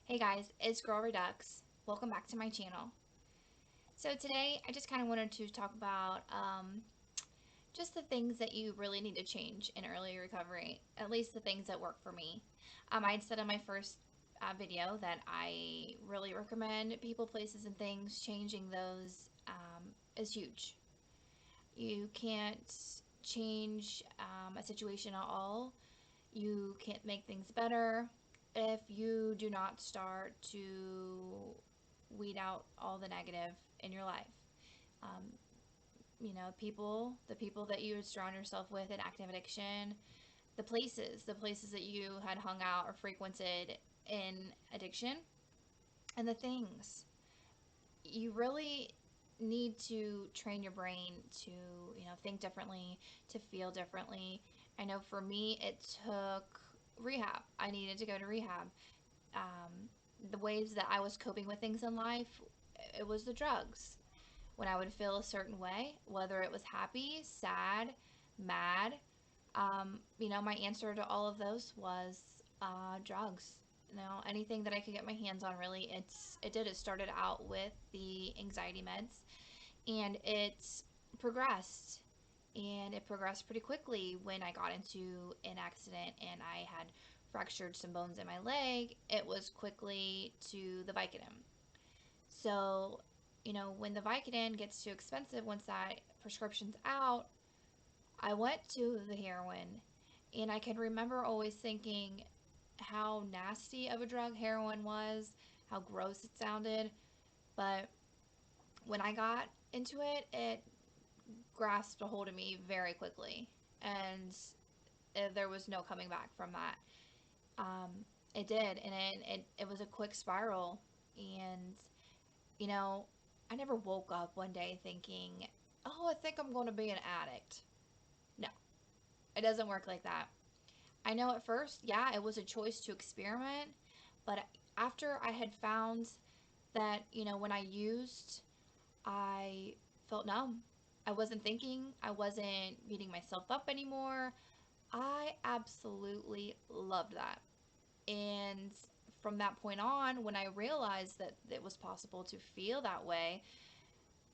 Hey guys, it's Girl Redux. Welcome back to my channel. So today I just kind of wanted to talk about just the things that you really need to change in early recovery, at least the things that work for me. I had said in my first video that I really recommend people, places, and things. Changing those is huge. You can't change a situation at all. You can't make things better if you do not start to weed out all the negative in your life. Um, the people that you would surround yourself with in active addiction, the places that you had hung out or frequented in addiction, and the things. You really need to train your brain to, think differently, to feel differently. I know for me, it took rehab. I needed to go to rehab. The ways that I was coping with things in life, it was the drugs. When I would feel a certain way, whether it was happy, sad, mad, my answer to all of those was drugs. Anything that I could get my hands on, really. It started out with the anxiety meds, and progressed. And it progressed pretty quickly when I got into an accident and I had fractured some bones in my leg. It was quickly to the Vicodin. So, when the Vicodin gets too expensive, once that prescription's out, I went to the heroin. And I can remember always thinking how nasty of a drug heroin was, how gross it sounded. But when I got into it, it grasped a hold of me very quickly. And there was no coming back from that. Um, it did. And it was a quick spiral. And, you know, I never woke up one day thinking, oh, I think I'm going to be an addict. No, it doesn't work like that. I know at first, yeah, it was a choice to experiment, but after I had found that, when I used, I felt numb. I wasn't thinking, I wasn't beating myself up anymore. I absolutely loved that. And from that point on, when I realized that it was possible to feel that way,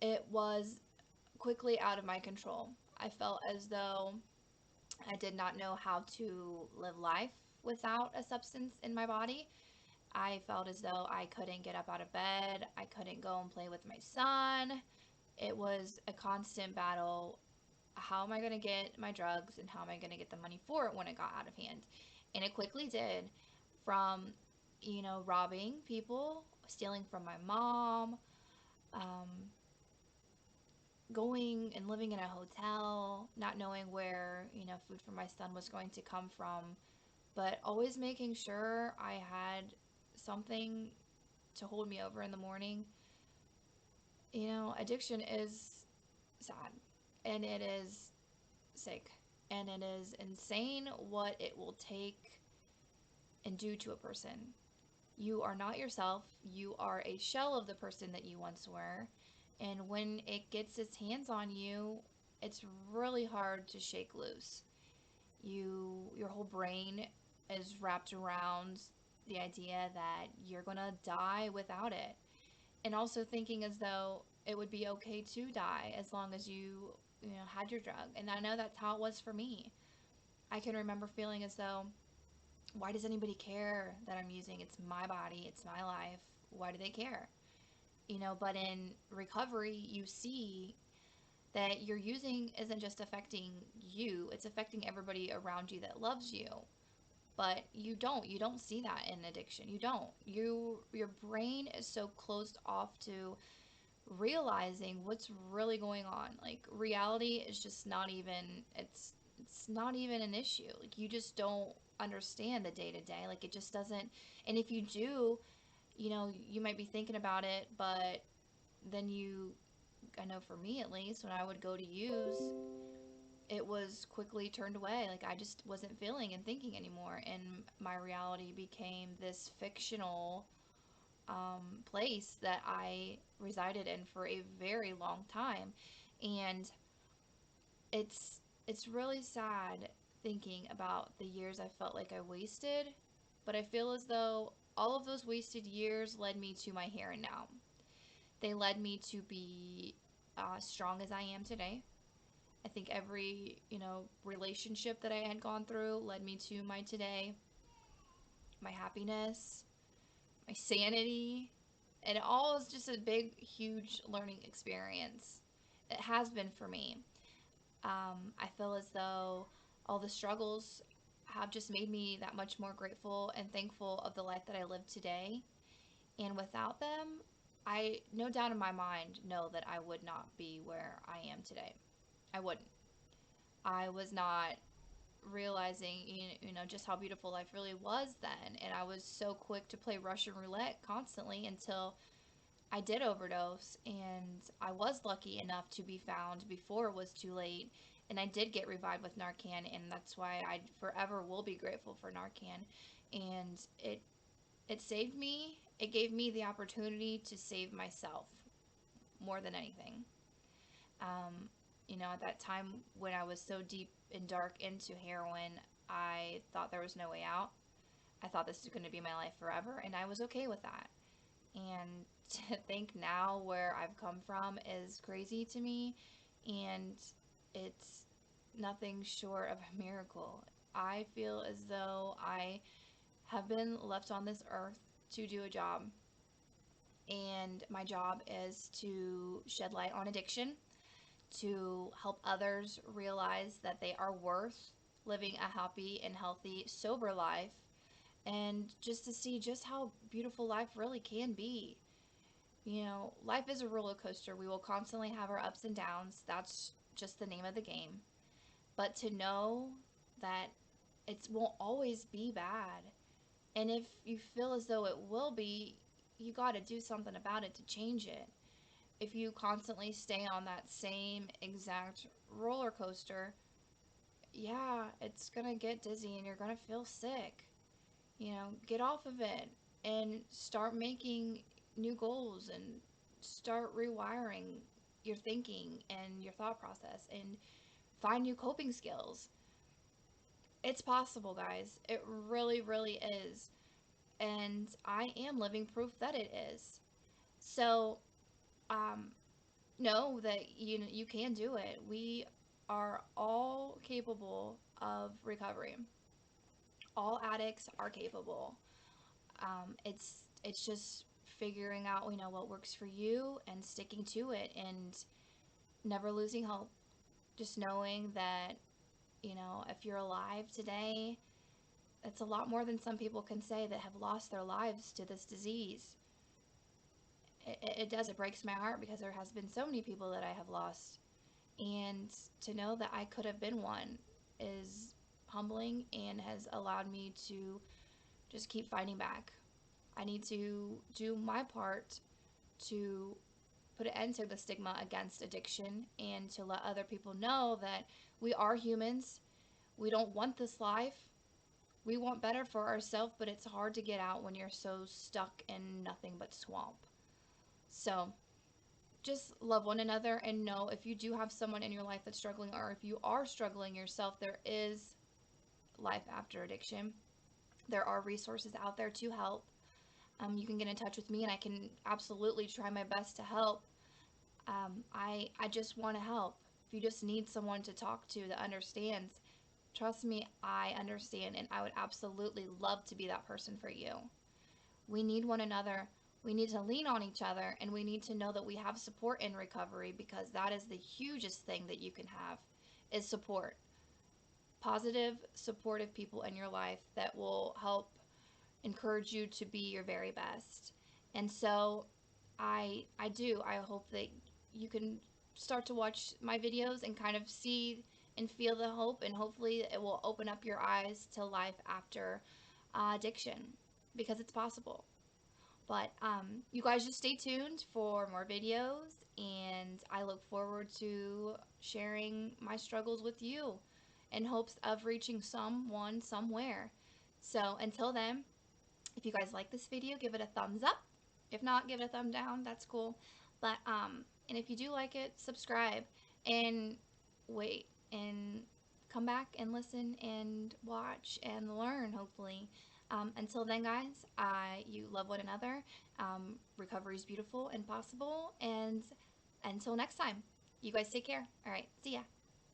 it was quickly out of my control. I felt as though I did not know how to live life without a substance in my body. I felt as though I couldn't get up out of bed. I couldn't go and play with my son. It was a constant battle. How am I going to get my drugs and how am I going to get the money for it when it got out of hand? And it quickly did. From, robbing people, stealing from my mom, um, going and living in a hotel, not knowing where, food for my son was going to come from, but always making sure I had something to hold me over in the morning. Addiction is sad and it is sick and it is insane what it will take and do to a person. You are not yourself. You are a shell of the person that you once were. And when it gets its hands on you, it's really hard to shake loose. Your whole brain is wrapped around the idea that you're going to die without it. And also thinking as though it would be okay to die as long as you had your drug. And I know that's how it was for me. I can remember feeling as though, why does anybody care that I'm using? It's my body, it's my life. Why do they care? But in recovery, you see that your using isn't just affecting you, it's affecting everybody around you that loves you. But you don't see that in addiction. You don't. Your brain is so closed off to realizing what's really going on. Like, reality is just not even, it's not even an issue. Like, you just don't understand the day to day. Like, it just doesn't. And if you do, you might be thinking about it, but then I know for me at least, when I would go to use, it was quickly turned away. Like, I just wasn't feeling and thinking anymore, and my reality became this fictional place that I resided in for a very long time. And it's really sad thinking about the years I felt like I wasted, but I feel as though all of those wasted years led me to my here and now. They led me to be strong as I am today. I think every, relationship that I had gone through led me to my today, my happiness, my sanity. And it all is just a big, huge learning experience. It has been for me. I feel as though all the struggles have just made me that much more grateful and thankful of the life that I live today. And without them, I, no doubt in my mind, know that I would not be where I am today. I wouldn't. I was not realizing, just how beautiful life really was then. And I was so quick to play Russian roulette constantly until I did overdose. And I was lucky enough to be found before it was too late. And I did get revived with Narcan. And that's why I forever will be grateful for Narcan. And it saved me. It gave me the opportunity to save myself more than anything. Um, at that time when I was so deep and dark into heroin, I thought there was no way out. I thought this was going to be my life forever, and I was okay with that. And to think now where I've come from is crazy to me, and it's nothing short of a miracle. I feel as though I have been left on this earth to do a job, and my job is to shed light on addiction, to help others realize that they are worth living a happy and healthy, sober life, and just to see just how beautiful life really can be. Life is a roller coaster. We will constantly have our ups and downs. That's just the name of the game. But to know that it won't always be bad, and if you feel as though it will be, you got to do something about it to change it. If you constantly stay on that same exact roller coaster, yeah, it's gonna get dizzy and you're gonna feel sick. Get off of it and start making new goals and start rewiring your thinking and your thought process and find new coping skills. It's possible, guys. It really, really is. And I am living proof that it is. So, um, know that you can do it. We are all capable of recovery. All addicts are capable. It's just figuring out what works for you and sticking to it and never losing hope. Just knowing that if you're alive today, it's a lot more than some people can say that have lost their lives to this disease. It does. It breaks my heart because there has been so many people that I have lost. And to know that I could have been one is humbling and has allowed me to just keep fighting back. I need to do my part to put an end to the stigma against addiction and to let other people know that we are humans. We don't want this life. We want better for ourselves, but it's hard to get out when you're so stuck in nothing but swamp. So, just love one another and know if you do have someone in your life that's struggling, or if you are struggling yourself, there is life after addiction. There are resources out there to help. You can get in touch with me and I can absolutely try my best to help. I just want to help. If you just need someone to talk to that understands, trust me, I understand, and I would absolutely love to be that person for you. We need one another. We need to lean on each other, and we need to know that we have support in recovery, because that is the hugest thing that you can have is support. Positive, supportive people in your life that will help encourage you to be your very best. And so I hope that you can start to watch my videos and kind of see and feel the hope, and hopefully it will open up your eyes to life after addiction, because it's possible. But you guys just stay tuned for more videos, and I look forward to sharing my struggles with you in hopes of reaching someone somewhere. So until then, if you guys like this video, give it a thumbs up. If not, give it a thumb down. That's cool. But and if you do like it, subscribe and wait and come back and listen and watch and learn, hopefully. Until then, guys, you love one another. Recovery is beautiful and possible. And until next time, you guys take care. All right, see ya.